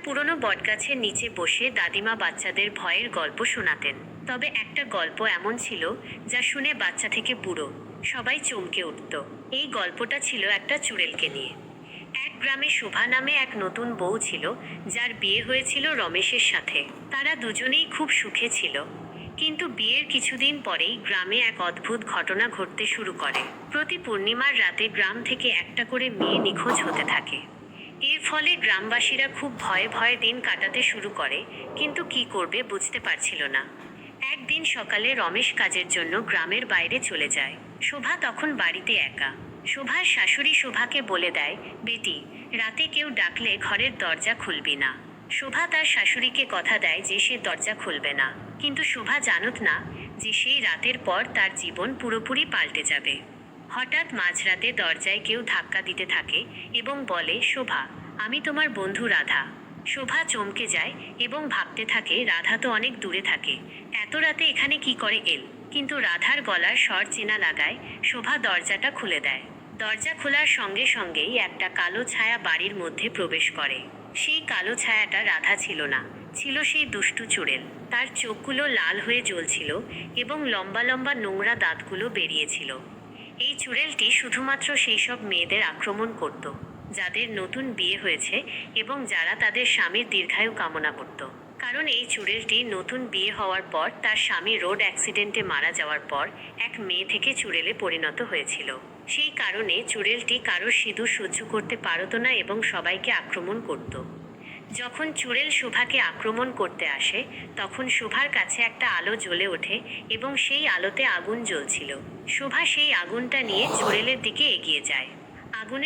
পুরনো বটগাছের নিচে বসে দাদিমা বাচ্চাদের ভয়ের গল্প শোনাতেন। তবে একটা গল্প এমন ছিল যা শুনে বাচ্চা থেকে বুড়ো সবাই চমকে উঠত। এই গল্পটা ছিল একটা চুড়েলকে নিয়ে। এক গ্রামে শোভা নামে এক নতুন বউ ছিল, যার বিয়ে হয়েছিল রমেশের সাথে। তারা দুজনেই খুব সুখে ছিল। কিন্তু বিয়ের কিছুদিন পরেই গ্রামে এক অদ্ভুত ঘটনা ঘটতে শুরু করে। প্রতি পূর্ণিমার রাতে গ্রাম থেকে একটা করে মেয়ে নিখোঁজ হতে থাকে। এর ফলে গ্রামবাসীরা খুব ভয়ে ভয়ে দিন কাটাতে শুরু করে, কিন্তু কি করবে বুঝতে পারছিল না। একদিন সকালে রমেশ কাজের জন্য গ্রামের বাইরে চলে যায়। শোভা তখন বাড়িতে একা। শোভার শাশুড়ি শোভাকে বলে দেয়, বেটি, রাতে কেউ ডাকলে ঘরের দরজা খুলবি না। শোভা তার শাশুড়িকে কথা দেয় যে সে দরজা খুলবে না, কিন্তু শোভা জানত না যে সেই রাতের পর তার জীবন পুরোপুরি পাল্টে যাবে। হঠাৎ মাঝরাতে দরজায় কেউ ধাক্কা দিতে থাকে এবং বলে, শোভা, আমি তোমার বন্ধু রাধা। শোভা চমকে যায় এবং ভাবতে থাকে রাধা তো অনেক দূরে থাকে, এত রাতে এখানে কি করে এল। কিন্তু রাধার গলার স্বর চেনা লাগায় শোভা দরজাটা খুলে দেয়। দরজা খোলার সঙ্গে সঙ্গেই একটা কালো ছায়া বাড়ির মধ্যে প্রবেশ করে। সেই কালো ছায়াটা রাধা ছিল না, ছিল সেই দুষ্টু চুড়েল। তার চোখগুলো লাল হয়ে জ্বলছিল এবং লম্বা লম্বা নোংরা দাঁতগুলো বেরিয়েছিল। এই চুড়েলটি শুধুমাত্র সেই সব মেয়েদের আক্রমণ করত যাদের নতুন বিয়ে হয়েছে এবং যারা তাদের স্বামীর দীর্ঘায়ু কামনা করত। কারণ এই চুড়েলটি নতুন বিয়ে হওয়ার পর তার স্বামী রোড অ্যাক্সিডেন্টে মারা যাওয়ার পর এক মেয়ে থেকে চুড়েলে পরিণত হয়েছিল। সেই কারণে চুড়েলটি কারোর সিঁদুর সহ্য করতে পারত না এবং সবাইকে আক্রমণ করত। যখন চুড়েল শোভাকে আক্রমণ করতে আসে, তখন শোভার কাছে একটা আলো জ্বলে ওঠে এবং সেই আলোতে আগুন জ্বলছিল। শোভা সেই আগুনটা নিয়ে চুড়েলের দিকে এগিয়ে যায়। আগুনের